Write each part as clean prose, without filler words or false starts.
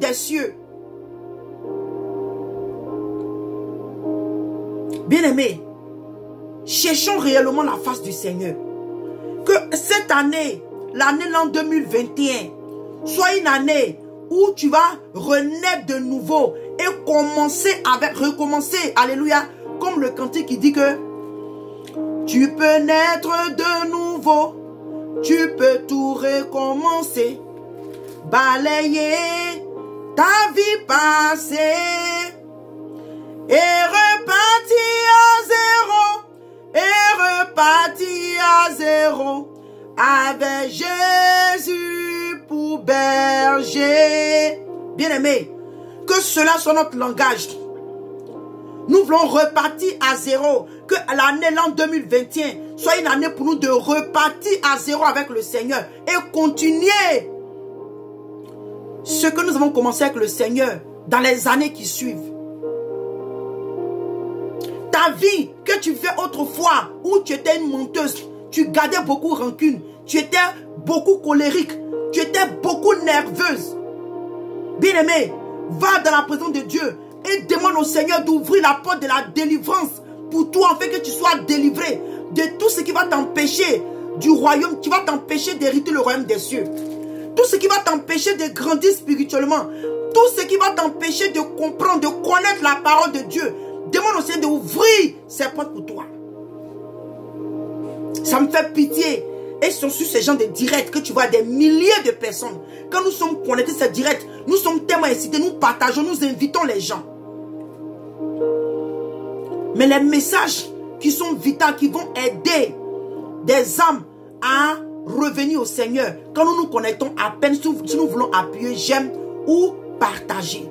des cieux. Bien-aimés, cherchons réellement la face du Seigneur. Que cette année, l'année l'an 2021, soit une année où tu vas renaître de nouveau et recommencer, alléluia, comme le cantique qui dit que tu peux naître de nouveau, tu peux tout recommencer, balayer ta vie passée et repartir à zéro avec Jésus pour berger. Bien-aimé, que cela soit notre langage. Nous voulons repartir à zéro. Que l'année l'an 2021 soit une année pour nous de repartir à zéro avec le Seigneur et continuer ce que nous avons commencé avec le Seigneur dans les années qui suivent. Ta vie que tu fais autrefois, où tu étais une menteuse, tu gardais beaucoup rancune, tu étais beaucoup colérique, tu étais beaucoup nerveuse. Bien-aimé, va dans la présence de Dieu et demande au Seigneur d'ouvrir la porte de la délivrance pour toi, afin que tu sois délivré de tout ce qui va t'empêcher du royaume, qui va t'empêcher d'hériter le royaume des cieux. Tout ce qui va t'empêcher de grandir spirituellement, tout ce qui va t'empêcher de comprendre, de connaître la parole de Dieu. Demande au Seigneur d'ouvrir ses portes pour toi. Ça me fait pitié. Et ce sont sur ces gens de direct que tu vois des milliers de personnes. Quand nous sommes connectés ces directs, nous sommes tellement incités, nous partageons, nous invitons les gens. Mais les messages qui sont vitaux, qui vont aider des âmes à revenir au Seigneur, quand nous nous connectons à peine, si nous voulons appuyer j'aime ou partager.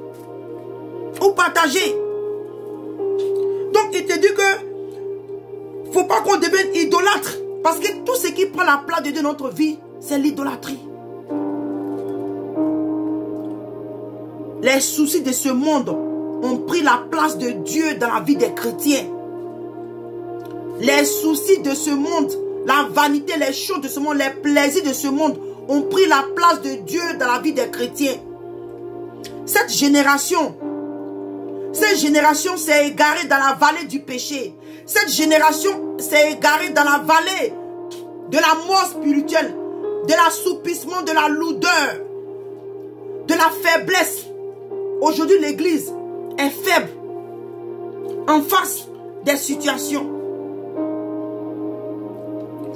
Ou partager. Donc il te dit que faut pas qu'on devienne idolâtre. Parce que tout ce qui prend la place de Dieu dans notre vie, c'est l'idolâtrie. Les soucis de ce monde ont pris la place de Dieu dans la vie des chrétiens. Les soucis de ce monde, la vanité, les choses de ce monde, les plaisirs de ce monde ont pris la place de Dieu dans la vie des chrétiens. Cette génération s'est égarée dans la vallée du péché. Cette génération s'est égarée dans la vallée de la mort spirituelle, de l'assoupissement, de la lourdeur, de la faiblesse. Aujourd'hui, l'église est faible en face des situations.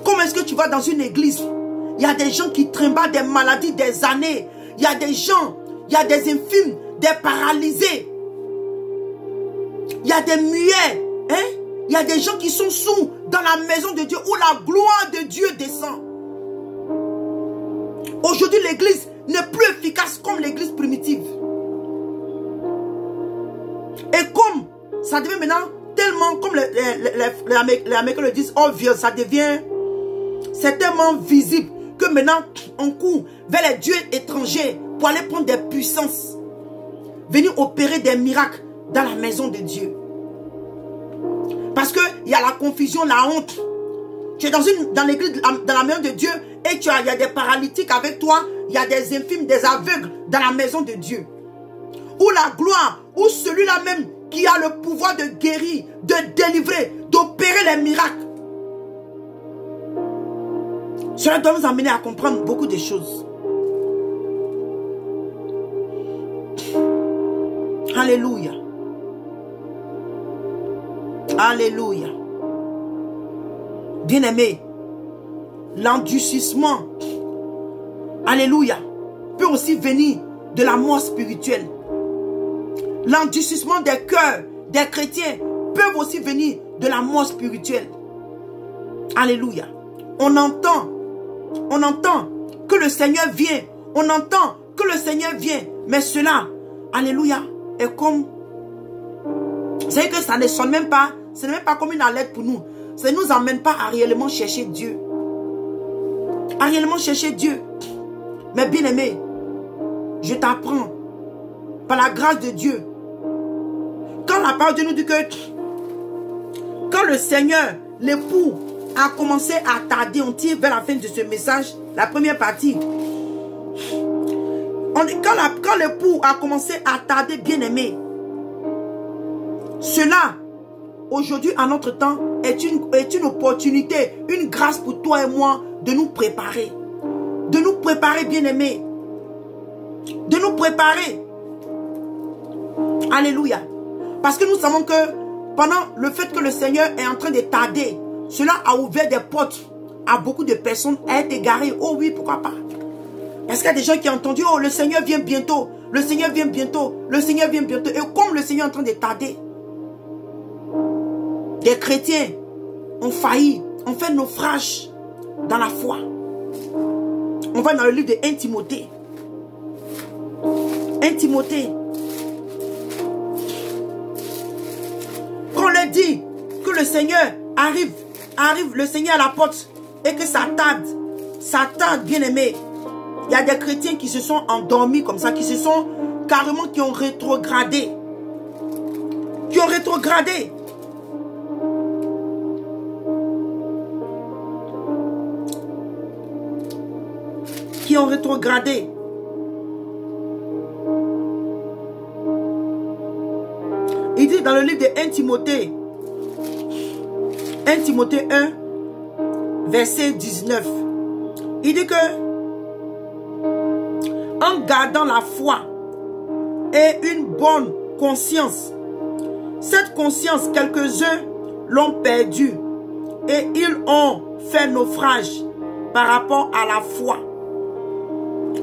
Comment est-ce que tu vas dans une église? Il y a des gens qui trimballent des maladies des années. Il y a des gens, il y a des infirmes, des paralysés. Il y a des muets. Hein? Il y a des gens qui sont sourds dans la maison de Dieu où la gloire de Dieu descend. Aujourd'hui, l'église n'est plus efficace comme l'église primitive. Et comme ça devient maintenant tellement, comme les Américains le disent, obvious, ça devient, c'est tellement visible que maintenant on court vers les dieux étrangers pour aller prendre des puissances, venir opérer des miracles dans la maison de Dieu. Parce qu'il y a la confusion, la honte. Tu es dans l'église, dans la maison de Dieu, et il y a des paralytiques avec toi, il y a des infirmes, des aveugles dans la maison de Dieu. Où la gloire, où celui-là même qui a le pouvoir de guérir, de délivrer, d'opérer les miracles. Cela doit nous amener à comprendre beaucoup de choses. Alléluia. Alléluia. Bien-aimé, l'endurcissement, alléluia, peut aussi venir de la mort spirituelle. L'endurcissement des cœurs des chrétiens peuvent aussi venir de la mort spirituelle. Alléluia. On entend que le Seigneur vient. On entend que le Seigneur vient. Mais cela, alléluia, est comme... C'est que ça ne sonne même pas. Ce n'est même pas comme une alerte pour nous. Ça ne nous emmène pas à réellement chercher Dieu. À réellement chercher Dieu. Mais bien aimé, je t'apprends, par la grâce de Dieu, quand la parole de Dieu nous dit que quand le Seigneur, l'époux, a commencé à tarder, on tire vers la fin de ce message, la première partie. Quand Quand l'époux a commencé à tarder, bien-aimé, cela, aujourd'hui, à notre temps, est une opportunité, une grâce pour toi et moi de nous préparer. De nous préparer, bien-aimé. De nous préparer. Alléluia. Parce que nous savons que pendant le fait que le Seigneur est en train de tarder, cela a ouvert des portes à beaucoup de personnes à être égarées. Oh oui, pourquoi pas? Parce qu'il y a des gens qui ont entendu, oh, le Seigneur vient bientôt. Le Seigneur vient bientôt. Le Seigneur vient bientôt. Et comme le Seigneur est en train de tarder, des chrétiens ont failli, ont fait naufrage dans la foi. On va dans le livre de 1 Timothée. 1 Timothée. Quand on leur dit que le Seigneur arrive le Seigneur à la porte et que ça tarde, bien aimé. Il y a des chrétiens qui se sont endormis comme ça, qui ont rétrogradé. Qui ont rétrogradé. Qui ont rétrogradé. Il dit dans le livre de 1 Timothée, 1 Timothée 1, verset 19, il dit que en gardant la foi et une bonne conscience, cette conscience, quelques-uns l'ont perdue et ils ont fait naufrage par rapport à la foi.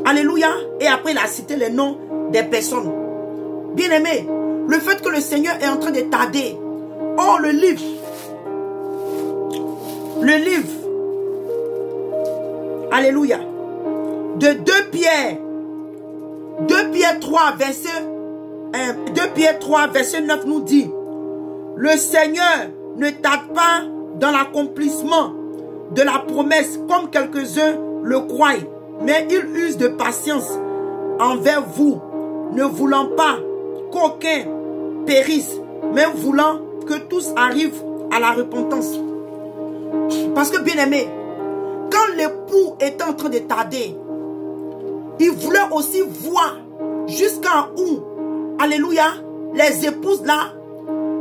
Alléluia. Et après, il a cité les noms des personnes. Bien-aimés, le fait que le Seigneur est en train de tarder. Oh, le livre. Alléluia. De 2 Pierre. 2 Pierre 3, verset 9 nous dit. Le Seigneur ne tarde pas dans l'accomplissement de la promesse comme quelques-uns le croient. Mais il use de patience envers vous, ne voulant pas qu'aucun périsse, mais voulant que tous arrivent à la repentance. Parce que, bien aimé, quand l'époux était en train de tarder, il voulait aussi voir jusqu'à où, alléluia, les épouses là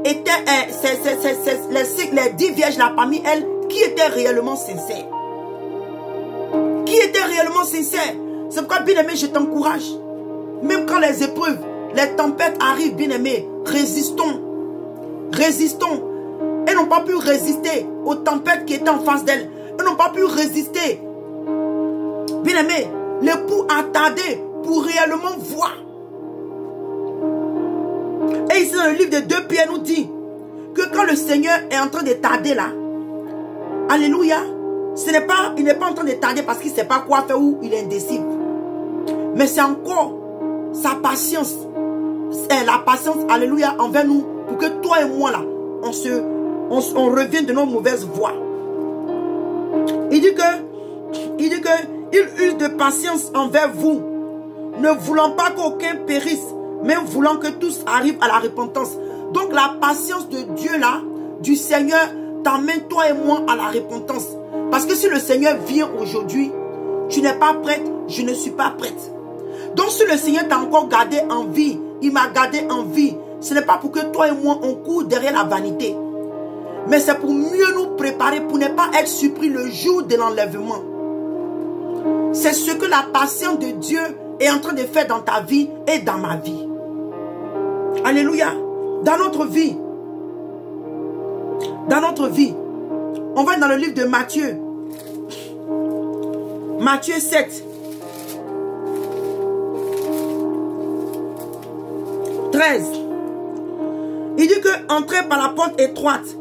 étaient, les 10 vierges là parmi elles, qui étaient réellement sincères. Qui était réellement sincère. C'est pourquoi, bien-aimé, je t'encourage. Même quand les épreuves, les tempêtes arrivent, bien-aimé, résistons. Résistons. Elles n'ont pas pu résister aux tempêtes qui étaient en face d'elles. Elles n'ont pas pu résister. Bien-aimé, l'époux a tardé pour réellement voir. Et ici, dans le livre de 2 Pierre, nous dit que quand le Seigneur est en train de tarder là, alléluia, il n'est pas en train de tarder parce qu'il ne sait pas quoi faire ou il est indécis. Mais c'est encore sa patience. C'est la patience, alléluia, envers nous. Pour que toi et moi, là, on revienne de nos mauvaises voies. Il dit que il use de patience envers vous, ne voulant pas qu'aucun périsse, mais voulant que tous arrivent à la repentance. Donc la patience de Dieu, là, du Seigneur, t'emmène toi et moi à la repentance. Parce que si le Seigneur vient aujourd'hui, tu n'es pas prête, je ne suis pas prête. Donc si le Seigneur t'a encore gardé en vie, il m'a gardé en vie, ce n'est pas pour que toi et moi on court derrière la vanité. Mais c'est pour mieux nous préparer, pour ne pas être surpris le jour de l'enlèvement. C'est ce que la patience de Dieu est en train de faire dans ta vie et dans ma vie. Alléluia. Dans notre vie. Dans notre vie. On va dans le livre de Matthieu. Matthieu 7. 13. Il dit que entrez par la porte étroite,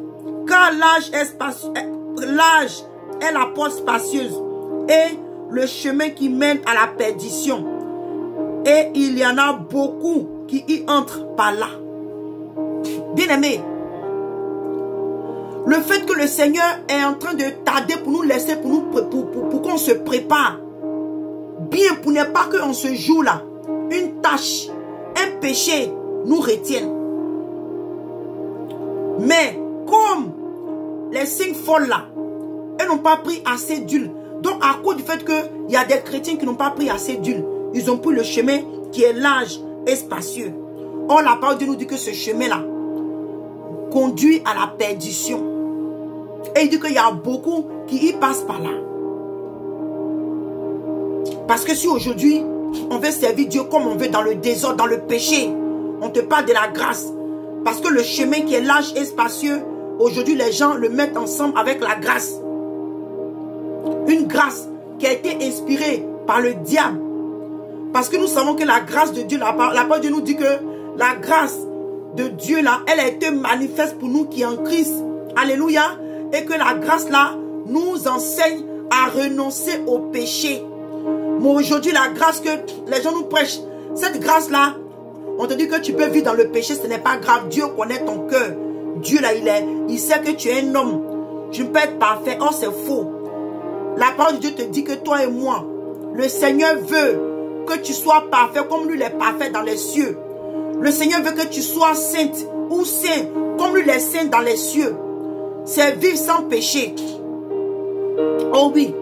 car l'âge est la porte spacieuse et le chemin qui mène à la perdition. Et il y en a beaucoup qui y entrent par là. Bien-aimés, le fait que le Seigneur est en train de tarder pour nous laisser, pour qu'on se prépare bien, pour ne pas qu'on se joue là, une tâche, un péché nous retienne. Mais comme les 5 folles là, elles n'ont pas pris assez d'huile. Donc à cause du fait qu'il y a des chrétiens qui n'ont pas pris assez d'huile, ils ont pris le chemin qui est large et spacieux. Or, la parole de Dieu nous dit que ce chemin-là conduit à la perdition. Et il dit qu'il y a beaucoup qui y passent par là. Parce que si aujourd'hui, on veut servir Dieu comme on veut dans le désordre, dans le péché, on te parle de la grâce. Parce que le chemin qui est large et spacieux, aujourd'hui les gens le mettent ensemble avec la grâce. Une grâce qui a été inspirée par le diable. Parce que nous savons que la grâce de Dieu, la parole de Dieu nous dit que la grâce de Dieu là, elle a été manifeste pour nous qui en Christ. Alléluia. Et que la grâce là nous enseigne à renoncer au péché. Mais aujourd'hui, la grâce que les gens nous prêchent, cette grâce là, on te dit que tu peux vivre dans le péché, ce n'est pas grave. Dieu connaît ton cœur. Dieu là, il sait que tu es un homme. Tu ne peux être parfait. Or, c'est faux. La parole de Dieu te dit que toi et moi, le Seigneur veut que tu sois parfait comme lui il est parfait dans les cieux. Le Seigneur veut que tu sois sainte ou saint comme lui il est saint dans les cieux. C'est vivre sans péché. Oh oui.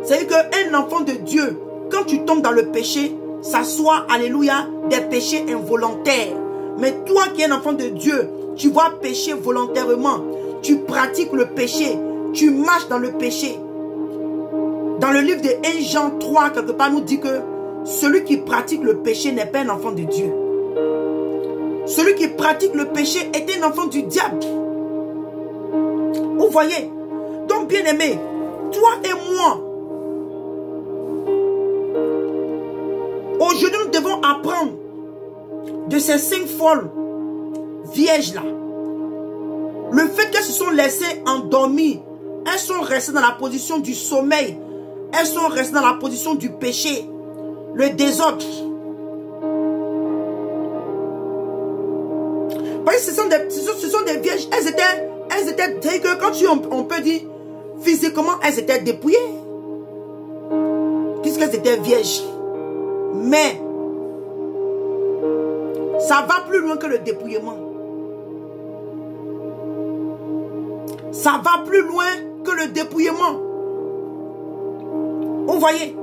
C'est-à-dire qu'un enfant de Dieu, quand tu tombes dans le péché, ça soit, alléluia, des péchés involontaires. Mais toi qui es un enfant de Dieu, tu vas pécher volontairement. Tu pratiques le péché. Tu marches dans le péché. Dans le livre de 1 Jean 3, quelque part, nous dit que celui qui pratique le péché n'est pas un enfant de Dieu. Celui qui pratique le péché est un enfant du diable. Vous voyez? Donc, bien aimé, toi et moi, aujourd'hui, nous devons apprendre de ces 5 folles vierges-là. Le fait qu'elles se sont laissées endormies, elles sont restées dans la position du sommeil, elles sont restées dans la position du péché, le désordre. Parce que ce sont des vierges, elles étaient que quand on peut dire physiquement, elles étaient dépouillées. Puisqu'elles étaient vierges. Mais ça va plus loin que le dépouillement. Ça va plus loin que le dépouillement. Vous voyez?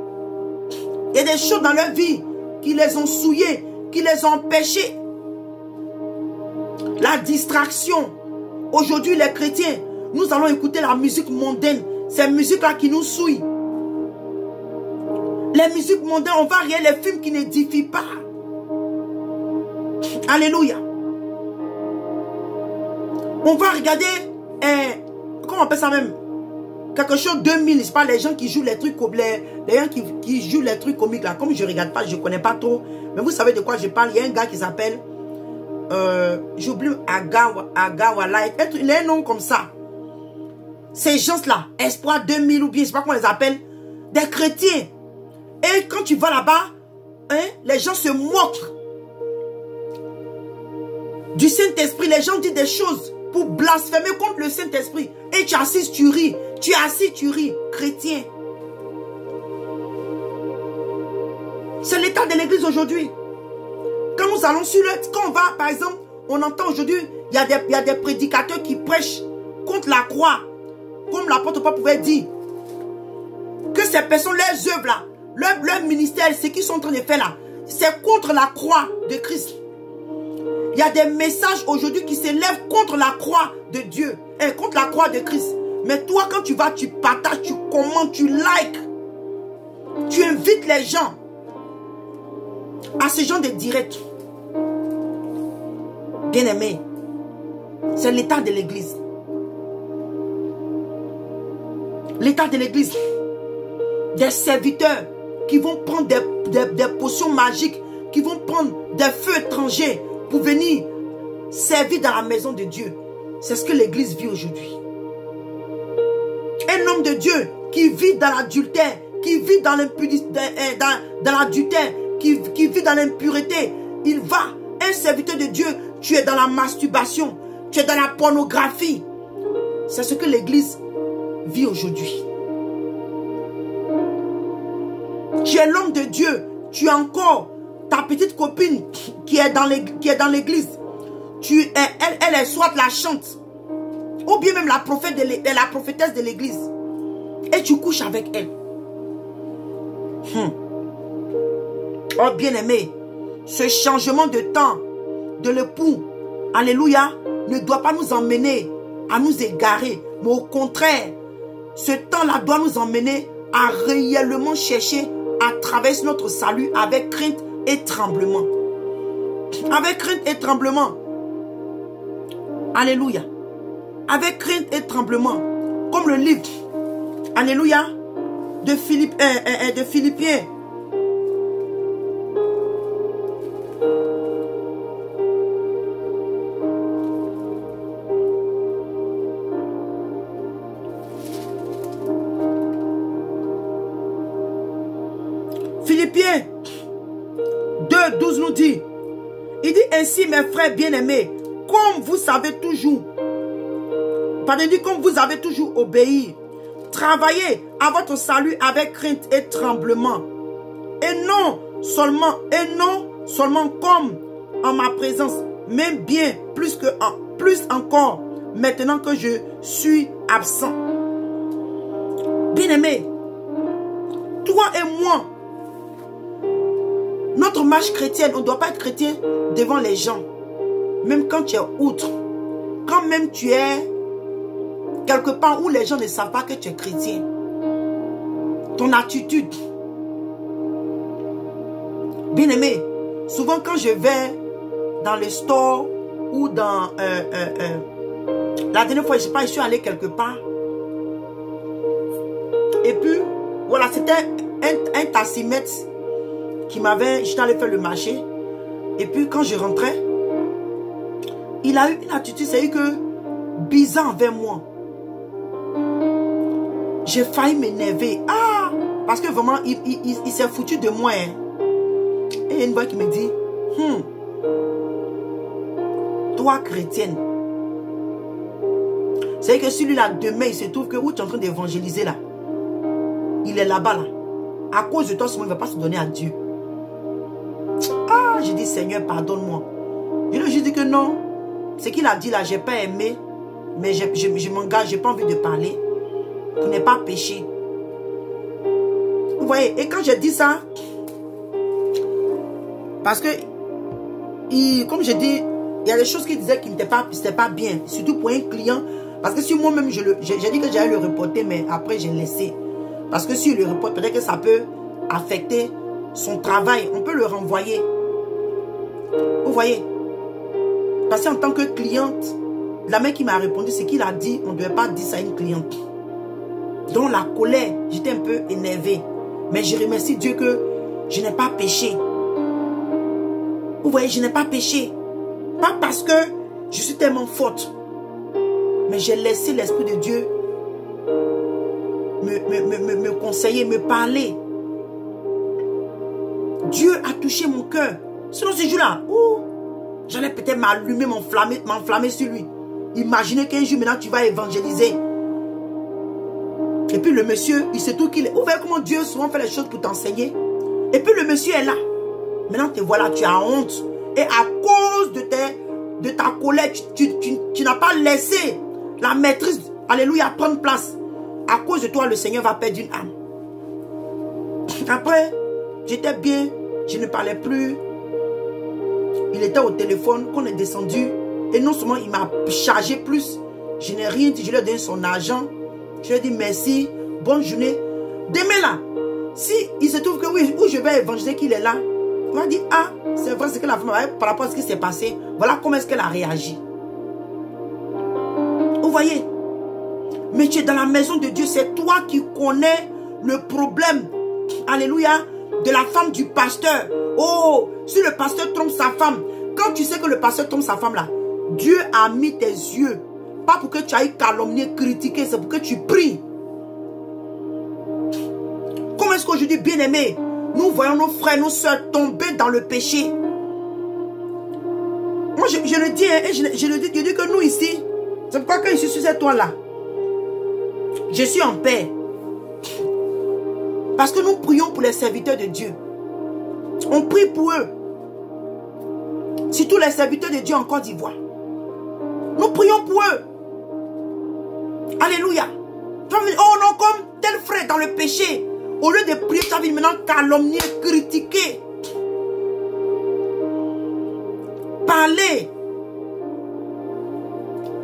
Il y a des choses dans leur vie qui les ont souillées, qui les ont empêchées. La distraction. Aujourd'hui, les chrétiens, nous allons écouter la musique mondaine. Ces musiques-là qui nous souillent. Les musiques mondaines, on va regarder les films qui n'édifient pas. Alléluia. On va regarder, comment on appelle ça même? Quelque chose 2000, c'est pas les gens qui jouent les trucs, les gens qui jouent les trucs comiques là. Comme je ne regarde pas, je ne connais pas trop. Mais vous savez de quoi je parle. Il y a un gars qui s'appelle, j'oublie, Agawala. Il a un nom comme ça. Ces gens-là, Espoir 2000 ou bien, je ne sais pas comment on les appelle, des chrétiens. Et quand tu vas là-bas, hein, les gens se moquent du Saint-Esprit. Les gens disent des choses pour blasphémer contre le Saint-Esprit. Et tu assis, tu ris. Tu es assis, tu ris. Chrétien. C'est l'état de l'église aujourd'hui. Quand nous allons sur le... Quand on va, par exemple, on entend aujourd'hui, il y a des prédicateurs qui prêchent contre la croix. Comme l'apôtre Paul pouvait dire. Que ces personnes, leurs œuvres là, leur ministère, ce qu'ils sont en train de faire là, c'est contre la croix de Christ. Il y a des messages aujourd'hui qui s'élèvent contre la croix de Dieu, et contre la croix de Christ. Mais toi, quand tu vas, tu partages, tu commentes, tu likes, tu invites les gens à ce genre de direct. Bien aimé, c'est l'état de l'église. L'état de l'église. Des serviteurs qui vont prendre des potions magiques, qui vont prendre des feux étrangers pour venir servir dans la maison de Dieu. C'est ce que l'église vit aujourd'hui. Un homme de Dieu qui vit dans l'adultère, qui vit dans l'adultère, qui vit dans l'impureté, il va, un serviteur de Dieu, tu es dans la masturbation, tu es dans la pornographie. C'est ce que l'église vit aujourd'hui. Tu es l'homme de Dieu, tu es encore ta petite copine qui est dans l'église. Elle est soit la chante, ou bien même la prophétesse de l'église. Et tu couches avec elle. Oh bien aimé, ce changement de temps de l'époux, alléluia, ne doit pas nous emmener à nous égarer. Mais au contraire, ce temps-là doit nous emmener à réellement chercher à traverser notre salut avec crainte et tremblement. Avec crainte et tremblement. Alléluia. Avec crainte et tremblement. Comme le livre, alléluia, de Philippiens. Philippiens 2, 12 nous dit, il dit ainsi mes frères bien-aimés, comme vous savez toujours, comme vous avez toujours obéi, travaillez à votre salut avec crainte et tremblement, et non seulement comme en ma présence, mais bien plus encore maintenant que je suis absent. Bien-aimé, toi et moi, notre marche chrétienne, on ne doit pas être chrétien devant les gens. Même quand tu es outre. Quand même tu es quelque part où les gens ne savent pas que tu es chrétien. Ton attitude. Bien-aimé, souvent quand je vais dans le store ou dans... la dernière fois, je sais pas, je suis allé quelque part. Et puis, voilà, c'était un tassimètre qui m'avait... J'étais allé faire le marché. Et puis, quand je rentrais, il a eu une attitude, c'est que bizarre envers moi. J'ai failli m'énerver. Ah! Parce que vraiment, il s'est foutu de moi. Hein. Et il y a une voix qui me dit, toi, chrétienne, c'est que celui-là, demain, il se trouve que où tu es en train d'évangéliser là, il est là-bas, là. À cause de toi, il ne va pas se donner à Dieu. Ah, j'ai dit, Seigneur, pardonne-moi. Je lui ai dit que non. Ce qu'il a dit là, je n'ai pas aimé. Mais je m'engage, je n'ai pas envie de parler. Pour ne pas pécher. Vous voyez, et quand je dis ça, parce que, comme je dis, il y a des choses qu'il disait qui n'étaient pas bien. Surtout pour un client. Parce que si moi-même, j'ai dit que j'allais le reporter, mais après j'ai laissé. Parce que si le reporte, peut-être que ça peut affecter son travail. On peut le renvoyer. Vous voyez? Parce qu'en tant que cliente, la mère qui m'a répondu, c'est qu'il a dit, on ne devait pas dire ça à une cliente. Dans la colère, j'étais un peu énervée. Mais je remercie Dieu que je n'ai pas péché. Vous voyez, je n'ai pas péché. Pas parce que je suis tellement forte. Mais j'ai laissé l'Esprit de Dieu me conseiller, me parler. Dieu a touché mon cœur. Sinon, ce jour-là, j'allais peut-être m'allumer, m'enflammer sur lui. Imaginez qu'un jour, maintenant, tu vas évangéliser. Et puis le monsieur, il se trouve qu'il est... Vous voyez comment Dieu souvent fait les choses pour t'enseigner. Et puis le monsieur est là. Maintenant, te voilà, tu as honte. Et à cause de ta colère, tu n'as pas laissé la maîtrise, alléluia, prendre place. À cause de toi, le Seigneur va perdre une âme. Après, j'étais bien, je ne parlais plus. Il était au téléphone, qu'on est descendu. Et non seulement il m'a chargé plus, je n'ai rien dit, je lui ai donné son argent. Je lui ai dit merci, bonne journée. Demain là, si il se trouve que oui, où je vais évangéliser qu'il est là, il m'a dit, ah, c'est vrai ce que la femme a par rapport à ce qui s'est passé. Voilà comment est-ce qu'elle a réagi. Vous voyez? Mais tu es dans la maison de Dieu, c'est toi qui connais le problème, alléluia, de la femme du pasteur. Oh, si le pasteur trompe sa femme, quand tu sais que le pasteur trompe sa femme là, Dieu a mis tes yeux, pas pour que tu ailles calomnier, critiquer, c'est pour que tu pries. Comment est-ce qu'aujourd'hui, bien-aimés, nous voyons nos frères, nos soeurs tomber dans le péché? Moi, je le dis, hein, je le dis que nous ici, c'est pourquoi quand je suis sur cette toile-là, je suis en paix. Parce que nous prions pour les serviteurs de Dieu. On prie pour eux. Surtout les serviteurs de Dieu en Côte d'Ivoire. Nous prions pour eux. Alléluia. Tu vas me dire, oh non, comme tel frère dans le péché. Au lieu de prier, tu vas venir maintenant calomnier, critiquer. Allez.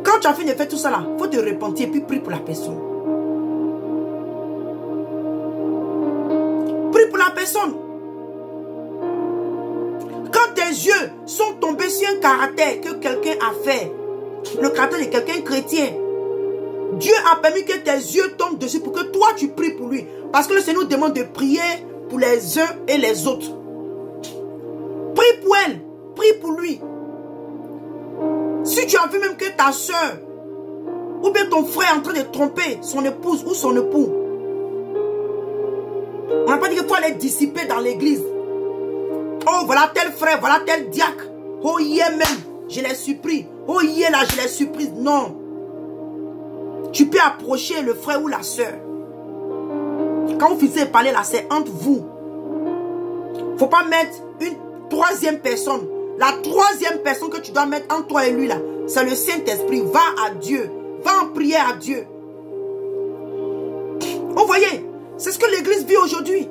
Quand tu as fini de faire tout ça là, il faut te repentir et puis prie pour la personne. Prie pour la personne. Quand tes yeux sont tombés sur un caractère que quelqu'un a fait, le caractère de quelqu'un chrétien, Dieu a permis que tes yeux tombent dessus pour que toi tu pries pour lui. Parce que le Seigneur nous demande de prier pour les uns et les autres. Prie pour elle, prie pour lui. Si tu as vu même que ta soeur ou bien ton frère est en train de tromper son épouse ou son époux, on n'a pas dit qu'il faut aller dissiper dans l'église. Oh, voilà tel frère, voilà tel diacre. Oh, hier même, je l'ai surpris. Oh, hier là, je l'ai surprise. Non. Tu peux approcher le frère ou la soeur. Quand vous finissez de parler là, c'est entre vous. Il ne faut pas mettre une troisième personne. La troisième personne que tu dois mettre entre toi et lui là, c'est le Saint-Esprit. Va à Dieu. Va en prière à Dieu. Vous voyez, c'est ce que l'église vit aujourd'hui.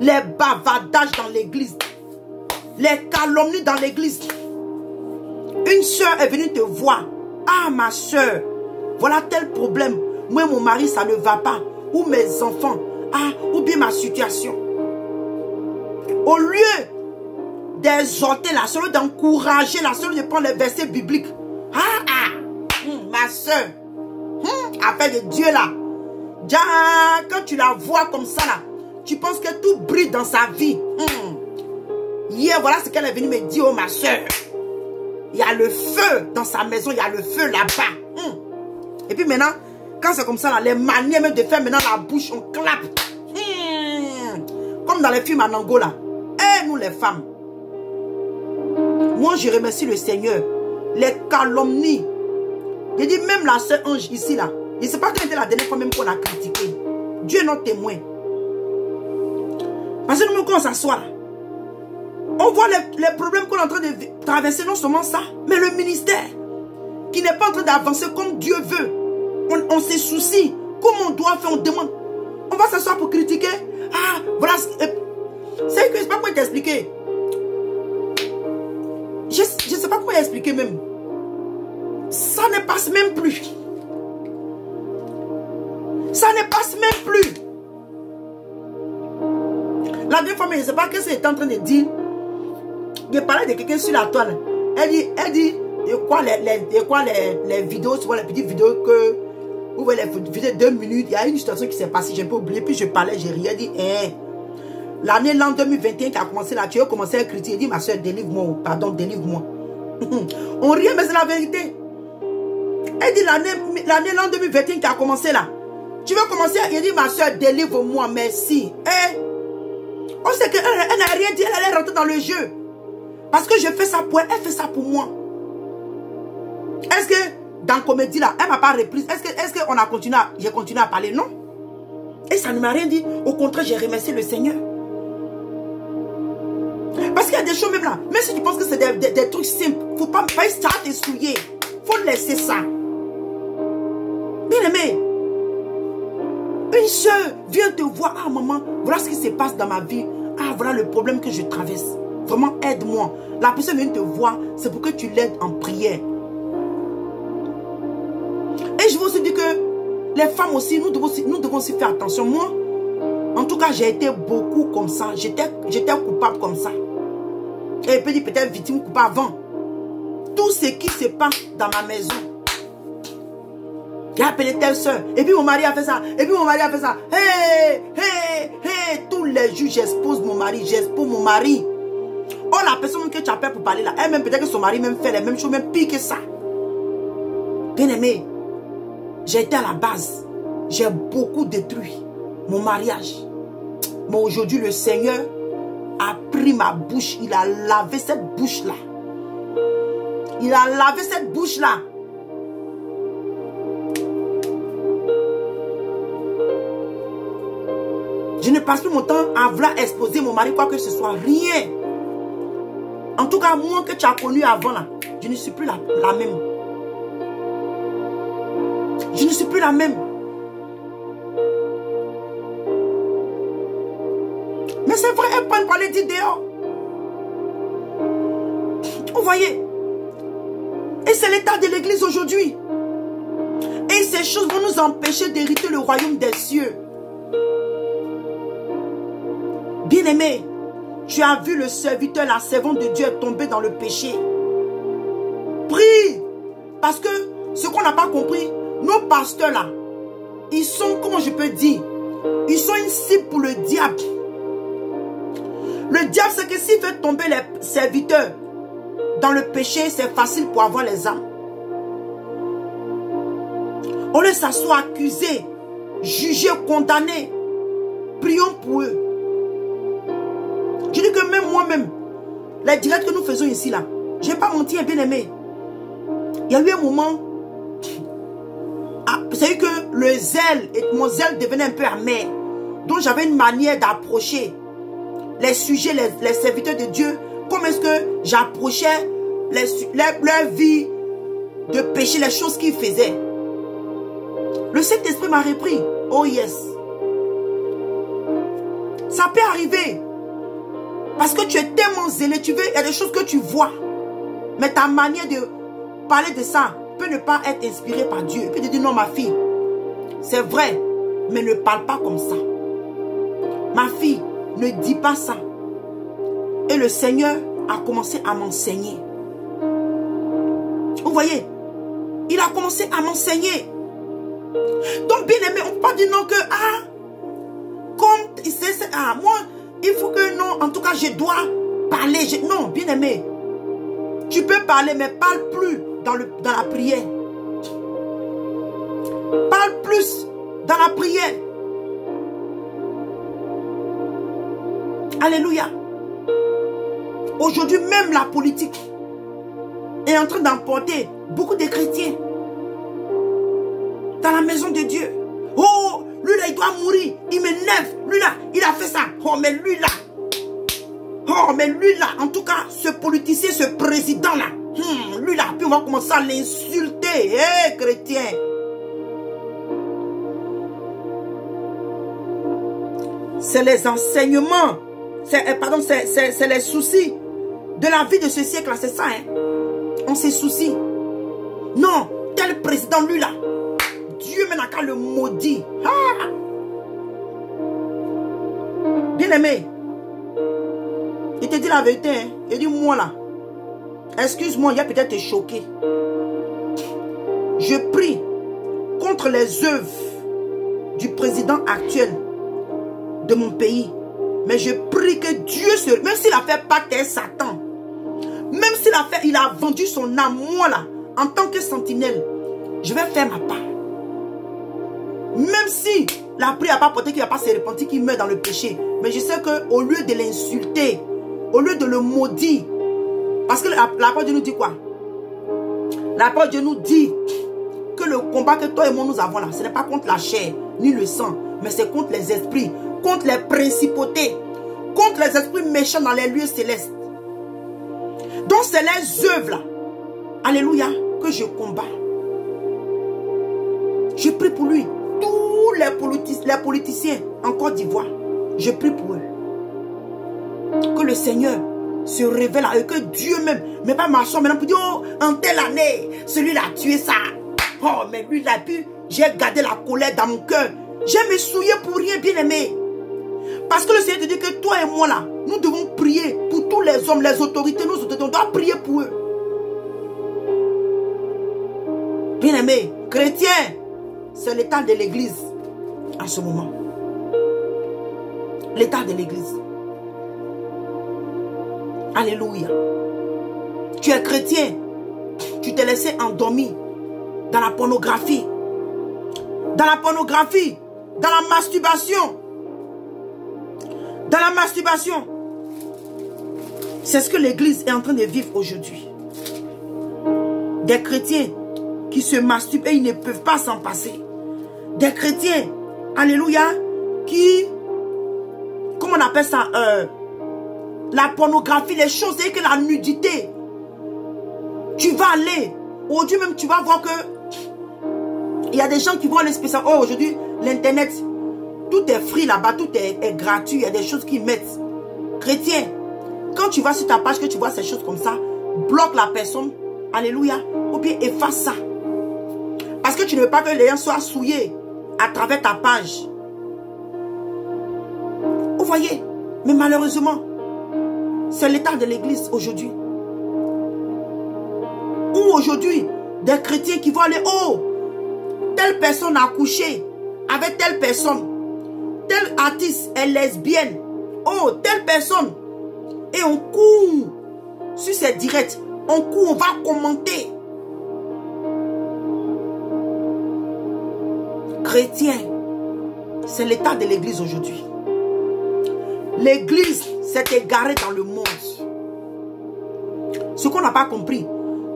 Les bavardages dans l'église. Les calomnies dans l'église. Une soeur est venue te voir. Ah, ma soeur, voilà tel problème. Moi, mon mari, ça ne va pas. Ou mes enfants. Ah, ou bien ma situation. Au lieu d'exhorter la soeur, d'encourager la soeur, de prendre les versets bibliques. Ma soeur, affaire de Dieu là. Quand tu la vois comme ça là, tu penses que tout brille dans sa vie. Hier, voilà ce qu'elle est venue me dire, oh ma soeur. Il y a le feu dans sa maison, il y a le feu là-bas. Et puis maintenant, quand c'est comme ça, là, les manières même de faire maintenant la bouche, on clappe. Comme dans les films en Angola. Et nous les femmes. Moi, je remercie le Seigneur. Les calomnies. Je dis même la sœur Ange ici là. Je ne sais pas quand était la dernière fois même qu'on a critiqué. Dieu est notre témoin. Parce que nous, quand on s'assoit là, on voit les problèmes qu'on est en train de traverser, non seulement ça, mais le ministère qui n'est pas en train d'avancer comme Dieu veut. On se soucie. Comment on doit faire, on demande. On va s'asseoir pour critiquer. Ah, voilà. C'est que je ne sais pas comment t'expliquer. Je ne sais pas comment expliquer même. Ça ne passe même plus. Ça ne passe même plus. La dernière fois, je ne sais pas ce qu'elle était en train de dire. Je parlais de quelqu'un sur la toile. Elle dit, de quoi les vidéos, tu vois les petites vidéos que, vous voyez les vidéos de 2 minutes, il y a une situation qui s'est passée, j'ai un peu oublié, puis je parlais, j'ai rien dit, l'année l'an 2021 qui a commencé là, tu as commencé à critiquer, dit, ma soeur, délivre-moi, pardon, délivre-moi. On rit, mais c'est la vérité. Elle dit, l'année l'an 2021 qui a commencé là, tu veux commencer, il dit, ma soeur, délivre-moi, merci. On sait qu'elle n'a rien dit, elle allait rentrer dans le jeu. Parce que je fais ça pour elle, elle fait ça pour moi. Est-ce que dans la comédie là, elle ne m'a pas reprise? Est-ce qu'on a continué j'ai continué à parler? Non. Et ça ne m'a rien dit. Au contraire, j'ai remercié le Seigneur. Parce qu'il y a des choses même là. Même si tu penses que c'est des trucs simples, il ne faut pas ça te souiller. Il faut laisser ça. Bien aimé. Une soeur vient te voir. Ah maman, voilà ce qui se passe dans ma vie. Ah voilà le problème que je traverse. Vraiment aide-moi. La personne vient te voir. C'est pour que tu l'aides en prière. Et je veux aussi dire que les femmes aussi, nous devons aussi faire attention. Moi, en tout cas, j'ai été beaucoup comme ça. J'étais coupable comme ça. Et peut-être victime coupable avant. Tout ce qui se passe dans ma maison. J'ai appelé telle soeur. Et puis mon mari a fait ça. Et puis mon mari a fait ça. Hey. Tous les jours, j'expose mon mari. J'expose mon mari. Oh, la personne que tu appelles pour parler là. Elle-même, peut-être que son mari même fait les mêmes choses, même pire que ça. Bien aimé. J'ai été à la base. J'ai beaucoup détruit mon mariage. Mais aujourd'hui, le Seigneur a pris ma bouche. Il a lavé cette bouche-là. Il a lavé cette bouche-là. Je ne passe plus mon temps à vouloir exposer mon mari, quoi que ce soit. Rien. En tout cas, moi que tu as connu avant, là, je ne suis plus la même. Je ne suis plus la même. Mais c'est vrai, elle prend pour aller dire dehors. Vous voyez? Et c'est l'état de l'église aujourd'hui. Et ces choses vont nous empêcher d'hériter le royaume des cieux. Bien-aimé, tu as vu le serviteur, la servante de Dieu tomber dans le péché. Prie. Parce que ce qu'on n'a pas compris, nos pasteurs là, ils sont, comment je peux dire, ils sont une cible pour le diable. Le diable, c'est que s'il fait tomber les serviteurs dans le péché, c'est facile pour avoir les âmes. Au lieu de s'asseoir accusé, jugé, condamné, prions pour eux. Je dis que même moi-même, les directs que nous faisons ici là, je ne vais pas mentir, bien aimé. Il y a eu un moment, c'est que le zèle, mon zèle devenait un peu amer. Donc j'avais une manière d'approcher les sujets, les serviteurs de Dieu. Comment est-ce que j'approchais leur vie de péché, les choses qu'ils faisaient. Le Saint-Esprit m'a repris. Oh yes. Ça peut arriver. Parce que tu es tellement zélé, il y a des choses que tu vois. Mais ta manière de parler de ça peut ne pas être inspirée par Dieu. Il peut te dire non ma fille, c'est vrai, mais ne parle pas comme ça. Ma fille, ne dis pas ça. Et le Seigneur a commencé à m'enseigner. Vous voyez, il a commencé à m'enseigner. Donc bien aimé, on ne peut pas dire non que comme moi, il faut que non, en tout cas je dois parler. Non, bien aimé, tu peux parler mais parle plus dans la prière. Parle plus dans la prière. Alléluia. Aujourd'hui, même la politique est en train d'emporter beaucoup de chrétiens dans la maison de Dieu. Oh, lui là, il doit mourir. Il m'énerve. Lui là, il a fait ça. Oh, mais lui là. Oh, mais lui là, en tout cas, ce politicien, ce président là. Lui là, puis on va commencer à l'insulter. Hé, chrétien. C'est les enseignements. C'est les soucis de la vie de ce siècle, c'est ça, hein. On se soucie. Non, tel président, lui là, Dieu n'a qu'à le maudit. Bien aimé, il te dit la vérité, hein. Il dit moi là, excuse-moi, il a peut-être été choqué. Je prie contre les œuvres du président actuel de mon pays. Mais je prie que Dieu même s'il a fait pacte avec Satan, même s'il a vendu son âme, moi là, en tant que sentinelle, je vais faire ma part. Même si la prière n'a pas porté, qu'il n'a pas se repentir, qu'il meurt dans le péché. Mais je sais qu'au lieu de l'insulter, au lieu de le maudire, parce que la parole de Dieu nous dit quoi? La parole de Dieu nous dit que le combat que toi et moi nous avons là, ce n'est pas contre la chair, ni le sang, mais c'est contre les esprits, contre les principautés, contre les esprits méchants dans les lieux célestes. Donc c'est les œuvres là, alléluia, que je combats. Je prie pour lui. Tous les politiciens en Côte d'Ivoire, je prie pour eux. Que le Seigneur se révèle à eux, que Dieu même, mais pas marchand maintenant pour dire, oh, en telle année, celui-là a tué ça. Oh, mais lui là, puis j'ai gardé la colère dans mon cœur. J'ai me souillé pour rien, bien aimé. Parce que le Seigneur te dit que toi et moi là, nous devons prier pour tous les hommes, les autorités, nous autorités, on doit prier pour eux. Bien aimé, chrétien, c'est l'état de l'église en ce moment. L'état de l'église. Alléluia. Tu es chrétien, tu t'es laissé endormir dans la pornographie. Dans la pornographie, dans la masturbation. Dans la masturbation. C'est ce que l'église est en train de vivre aujourd'hui. Des chrétiens qui se masturbent et ils ne peuvent pas s'en passer. Des chrétiens, alléluia, qui, comment on appelle ça, la pornographie, les choses, c'est que la nudité. Tu vas aller, aujourd'hui même tu vas voir que il y a des gens qui vont aller spécialement. Oh, aujourd'hui, l'internet, tout est free là-bas, tout est gratuit, il y a des choses qu'ils mettent. Chrétien, quand tu vas sur ta page, que tu vois ces choses comme ça, bloque la personne. Alléluia. Ou bien efface ça. Parce que tu ne veux pas que les gens soient souillés à travers ta page. Vous voyez? Mais malheureusement, c'est l'état de l'église aujourd'hui. Ou aujourd'hui, des chrétiens qui vont aller, oh, telle personne a couché avec telle personne. Telle artiste est lesbienne. Oh, telle personne. Et on court sur ces directs. On court, on va commenter. Chrétien, c'est l'état de l'église aujourd'hui. L'église s'est égarée dans le monde. Ce qu'on n'a pas compris,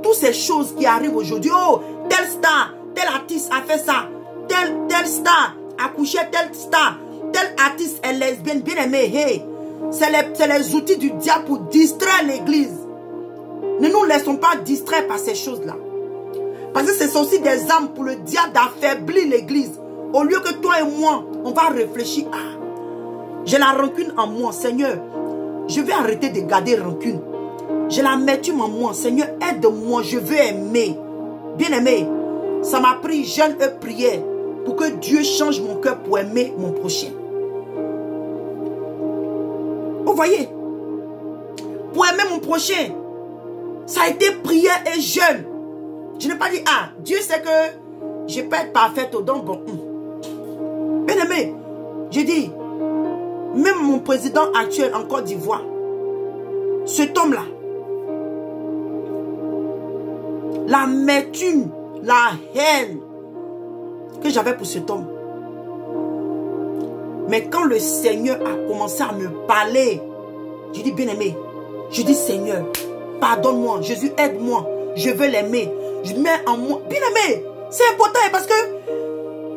toutes ces choses qui arrivent aujourd'hui, oh, tel star, tel artiste a fait ça, tel star a couché tel star, tel artiste est lesbienne, bien aimé, hey, c'est les outils du diable pour distraire l'église. Ne nous laissons pas distraire par ces choses-là. Parce que ce sont aussi des armes pour le diable d'affaiblir l'église. Au lieu que toi et moi, on va réfléchir, ah, j'ai la rancune en moi, Seigneur, je vais arrêter de garder rancune. J'ai l'amertume en moi, Seigneur, aide-moi, je veux aimer. Bien aimé, ça m'a pris jeûne et prière pour que Dieu change mon cœur pour aimer mon prochain. Vous voyez? Pour aimer mon prochain, ça a été prière et jeûne. Je n'ai pas dit, ah, Dieu sait que je peux être parfaite au don. Bon. Bien aimé, je dis, même mon président actuel en Côte d'Ivoire, cet homme-là, l'amertume, la haine que j'avais pour cet homme. Mais quand le Seigneur a commencé à me parler, je dis, bien aimé, je dis, Seigneur, pardonne-moi, Jésus, aide-moi, je veux l'aimer. Je mets en moi, bien aimé, c'est important parce que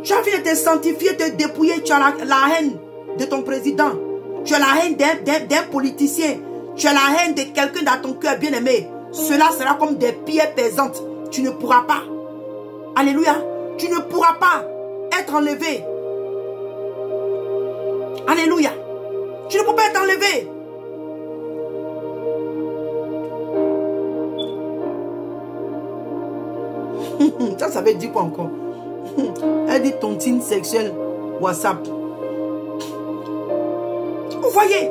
tu as envie de te sanctifier, de te dépouiller, tu as la haine de ton président, tu as la haine d'un politicien, tu as la haine de quelqu'un dans ton cœur, bien aimé. Cela sera comme des pierres pesantes. Tu ne pourras pas. Alléluia. Tu ne pourras pas être enlevé. Alléluia. Tu ne peux pas être enlevé. Ça veut dire quoi encore? Elle dit tontine sexuelle WhatsApp. Vous voyez?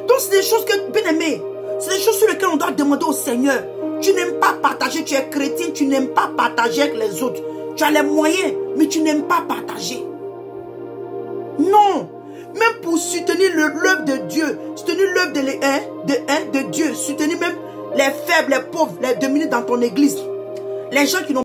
Donc c'est des choses que, bien aimé, c'est des choses sur lesquelles on doit demander au Seigneur. Tu n'aimes pas partager, tu es chrétien, tu n'aimes pas partager avec les autres. Tu as les moyens, mais tu n'aimes pas partager. Non. Même pour soutenir l'œuvre de Dieu, soutenir l'œuvre de Dieu, soutenir même les faibles, les pauvres, les démunis dans ton église. Les gens qui n'ont